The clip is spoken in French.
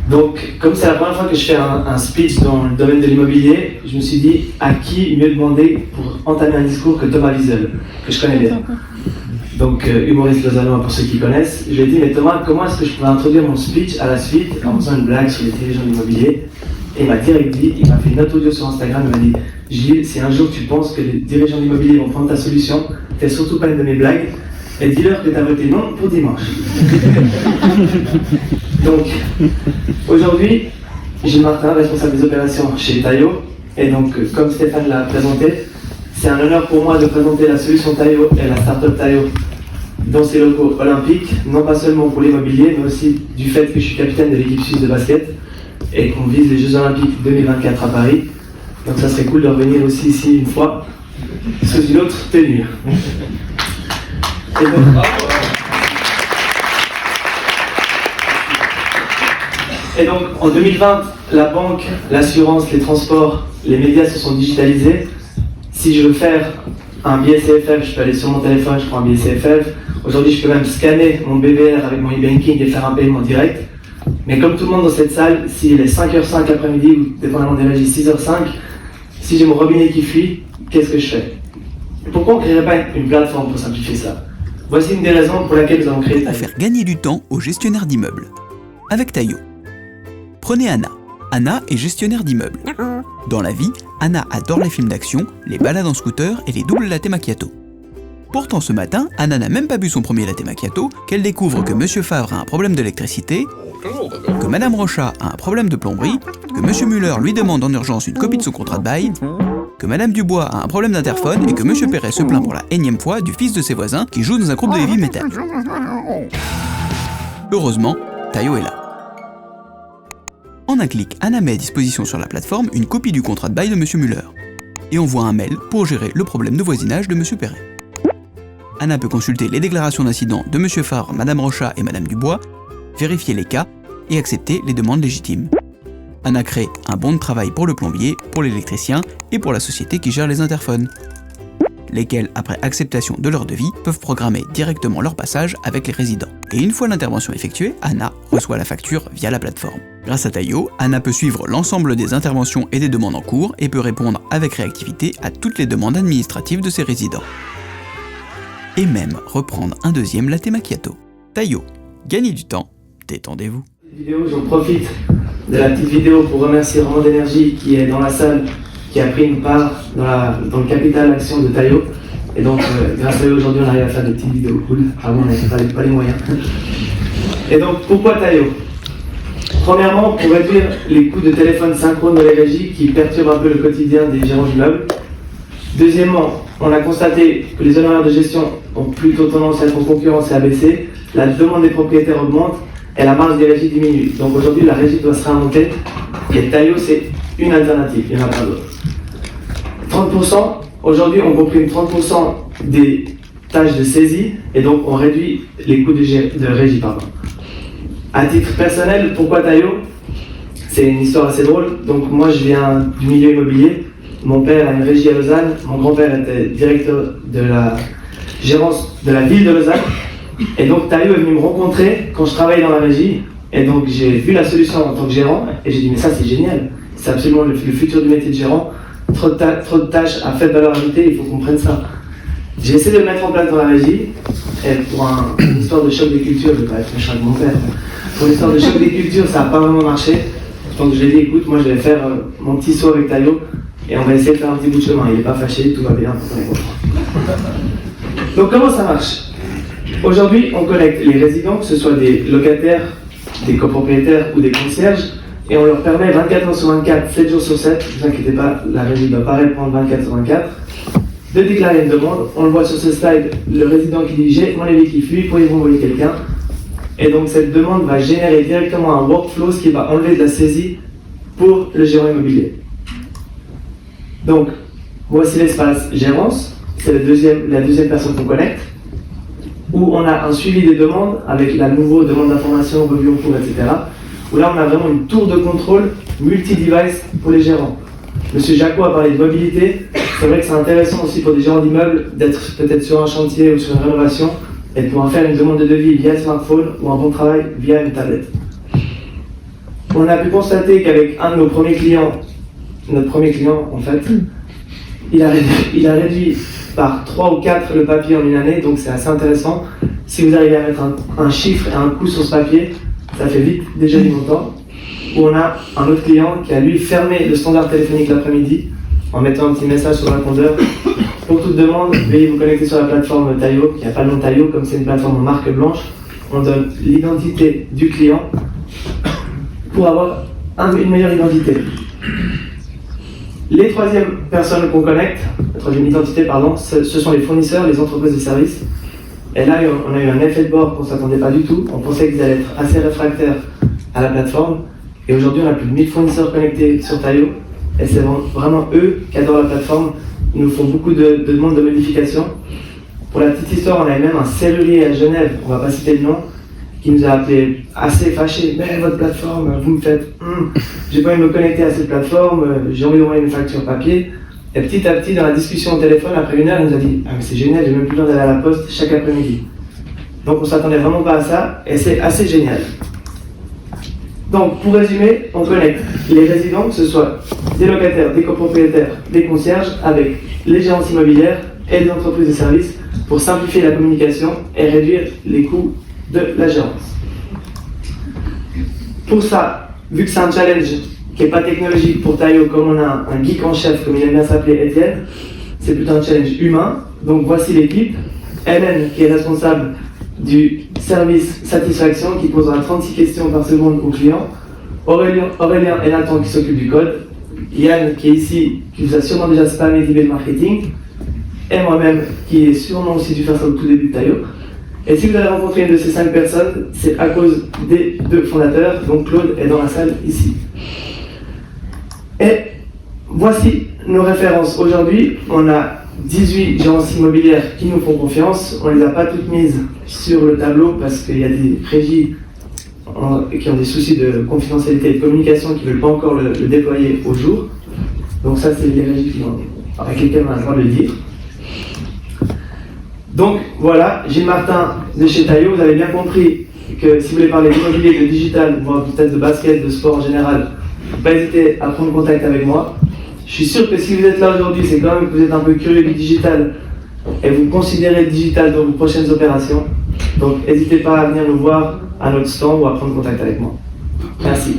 Donc, comme c'est la première fois que je fais un speech dans le domaine de l'immobilier, je me suis dit, à qui mieux demander pour entamer un discours que Thomas Wiesel, que je connais bien. Donc, humoriste lausannois pour ceux qui connaissent. Je lui ai dit, mais Thomas, comment est-ce que je pourrais introduire mon speech à la suite en faisant une blague sur les dirigeants d'immobilier? Et il m'a direct dit, il m'a fait une note audio sur Instagram, il m'a dit, Gilles, si un jour tu penses que les dirigeants d'immobilier vont prendre ta solution, fais surtout pas une de mes blagues, et dis-leur que tu as voté non pour dimanche. Donc, aujourd'hui, Gilles Martin, responsable des opérations chez Taillot, et donc, comme Stéphane l'a présenté, c'est un honneur pour moi de présenter la solution Taillot et la start-up Taillot dans ses locaux olympiques, non pas seulement pour l'immobilier, mais aussi du fait que je suis capitaine de l'équipe suisse de basket et qu'on vise les Jeux Olympiques 2024 à Paris. Donc ça serait cool de revenir aussi ici une fois, sous une autre tenue. Et donc en 2020, la banque, l'assurance, les transports, les médias se sont digitalisés. Si je veux faire un billet CFF, je peux aller sur mon téléphone, je prends un billet CFF. Aujourd'hui, je peux même scanner mon BVR avec mon e-banking et faire un paiement direct. Mais comme tout le monde dans cette salle, s'il est 5h05 l'après-midi ou dépendamment des régies 6h05, si j'ai mon robinet qui fuit, qu'est-ce que je fais? Pourquoi on ne créerait pas une plateforme pour simplifier ça? Voici une des raisons pour laquelle nous avons créé Taillot. Pour faire gagner du temps aux gestionnaires d'immeubles. Avec Taillot. Prenez Anna. Anna est gestionnaire d'immeubles. Dans la vie, Anna adore les films d'action, les balades en scooter et les doubles latte macchiato. Pourtant ce matin, Anna n'a même pas bu son premier latte macchiato qu'elle découvre que Monsieur Favre a un problème d'électricité, que Madame Rochat a un problème de plomberie, que Monsieur Muller lui demande en urgence une copie de son contrat de bail, que Madame Dubois a un problème d'interphone et que Monsieur Perret se plaint pour la énième fois du fils de ses voisins qui joue dans un groupe de heavy metal. Heureusement, Taillot est là. En un clic, Anna met à disposition sur la plateforme une copie du contrat de bail de Monsieur Muller et envoie un mail pour gérer le problème de voisinage de Monsieur Perret. Anna peut consulter les déclarations d'incidents de Monsieur Favre, Madame Rochat et Madame Dubois, vérifier les cas et accepter les demandes légitimes. Anna crée un bon de travail pour le plombier, pour l'électricien et pour la société qui gère les interphones, lesquels, après acceptation de leur devis, peuvent programmer directement leur passage avec les résidents. Et une fois l'intervention effectuée, Anna reçoit la facture via la plateforme. Grâce à Taillot, Anna peut suivre l'ensemble des interventions et des demandes en cours et peut répondre avec réactivité à toutes les demandes administratives de ses résidents. Et même reprendre un deuxième latte macchiato. Taillot, gagnez du temps, détendez-vous. J'en profite de la petite vidéo pour remercier Roman d'énergie qui est dans la salle, qui a pris une part dans le capital action de Taillot. Et donc, grâce à eux, aujourd'hui, on arrive à faire des petites vidéos cool. Avant, on n'avait pas les moyens. Et donc, pourquoi Taillot? Premièrement, pour réduire les coûts de téléphone synchrone de les régies qui perturbent un peu le quotidien des gérants d'immeubles. Deuxièmement, on a constaté que les honoraires de gestion ont plutôt tendance à être en concurrence et à baisser. La demande des propriétaires augmente et la marge des régies diminue. Donc aujourd'hui, la régie doit se réinventer. Et Taillot, c'est une alternative, il n'y en a pas d'autre. 30%, aujourd'hui, on comprime 30% des tâches de saisie et donc on réduit les coûts de régie. À titre personnel, pourquoi Taillot? C'est une histoire assez drôle. Donc moi, je viens du milieu immobilier. Mon père a une régie à Lausanne. Mon grand-père était directeur de la gérance de la ville de Lausanne. Et donc Taillot est venu me rencontrer quand je travaillais dans la régie. Et donc j'ai vu la solution en tant que gérant et j'ai dit mais ça c'est génial. C'est absolument le futur du métier de gérant. Trop de tâches à faible valeur ajoutée, il faut qu'on prenne ça. J'ai essayé de le mettre en place dans la régie. Et pour une histoire de choc des cultures, je ne vais pas être méchant avec mon père. Pour une histoire de choc des cultures, ça n'a pas vraiment marché. Donc je lui ai dit écoute, moi je vais faire mon petit saut avec Taillot. Et on va essayer de faire un petit bout de chemin. Il n'est pas fâché, tout va bien, on est content. Donc comment ça marche? Aujourd'hui, on connecte les résidents, que ce soit des locataires, des copropriétaires ou des concierges, et on leur permet 24 heures sur 24, 7 jours sur 7, ne vous inquiétez pas, la régie ne va pas répondre 24 sur 24, de déclarer une demande. On le voit sur ce slide, le résident qui dit j'ai mon levier qui fuit, pourriez-vous envoyer quelqu'un? Et donc cette demande va générer directement un workflow, ce qui va enlever de la saisie pour le gérant immobilier. Donc, voici l'espace gérance, c'est la deuxième personne qu'on connecte, où on a un suivi des demandes avec la nouvelle demande d'information, revue en cours, etc. Où là, on a vraiment une tour de contrôle multi-device pour les gérants. Monsieur Jacot a parlé de mobilité. C'est vrai que c'est intéressant aussi pour des gérants d'immeubles d'être peut-être sur un chantier ou sur une rénovation et de pouvoir faire une demande de devis via smartphone ou un bon travail via une tablette. On a pu constater qu'avec un de nos premiers clients, notre premier client en fait, il a réduit par 3 ou 4 le papier en une année, donc c'est assez intéressant. Si vous arrivez à mettre un chiffre et un coût sur ce papier, ça fait vite déjà du montant. Ou on a un autre client qui a lui fermé le standard téléphonique l'après-midi en mettant un petit message sur le répondeur. Pour toute demande, veuillez vous connecter sur la plateforme Tayo. Il n'y a pas le nom Tayo, comme c'est une plateforme en marque blanche. On donne l'identité du client pour avoir une meilleure identité. Les troisièmes personnes qu'on connecte, la troisième identité, pardon, ce sont les fournisseurs, les entreprises de services. Et là, on a eu un effet de bord qu'on ne s'attendait pas du tout. On pensait qu'ils allaient être assez réfractaires à la plateforme. Et aujourd'hui, on a plus de 1000 fournisseurs connectés sur Tayo. Et c'est vraiment eux qui adorent la plateforme. Ils nous font beaucoup de demandes de modifications. Pour la petite histoire, on avait même un serrurier à Genève, on ne va pas citer le nom, qui nous a appelé assez fâché. Mais votre plateforme, vous me faites, j'ai pas envie de me connecter à cette plateforme, j'ai envie d'envoyer une facture papier. Et petit à petit, dans la discussion au téléphone, après une heure, il nous a dit ah mais c'est génial, j'ai même plus besoin d'aller à la poste chaque après-midi. Donc on s'attendait vraiment pas à ça, et c'est assez génial. Donc pour résumer, on connecte les résidents, que ce soit des locataires, des copropriétaires, des concierges, avec les gérances immobilières et les entreprises de services, pour simplifier la communication et réduire les coûts de la gérance. Pour ça, vu que c'est un challenge qui n'est pas technologique pour Tayo, comme on a un geek en chef, comme il aime bien s'appeler Étienne, c'est plutôt un challenge humain. Donc voici l'équipe. Hélène, qui est responsable du service satisfaction, qui posera 36 questions par seconde aux clients. Aurélien et Nathan qui s'occupent du code. Yann, qui est ici, qui vous a sûrement déjà spammé d'email marketing. Et moi-même, qui ai sûrement aussi dû faire ça au tout début de Tayo. Et si vous avez rencontré une de ces 5 personnes, c'est à cause des 2 fondateurs, donc Claude est dans la salle ici. Et voici nos références. Aujourd'hui, on a 18 gérances immobilières qui nous font confiance. On ne les a pas toutes mises sur le tableau parce qu'il y a des régies qui ont des soucis de confidentialité et de communication qui ne veulent pas encore le déployer au jour. Donc ça, c'est les régies avec lesquelles on a le droit de le dire. Donc voilà, Gilles Martin de chez Tayo, vous avez bien compris que si vous voulez parler d'immobilier, de digital, voire peut-être de basket, de sport en général, pas hésiter à prendre contact avec moi. Je suis sûr que si vous êtes là aujourd'hui, c'est quand même que vous êtes un peu curieux du digital et vous considérez le digital dans vos prochaines opérations. Donc n'hésitez pas à venir nous voir à notre stand ou à prendre contact avec moi. Merci.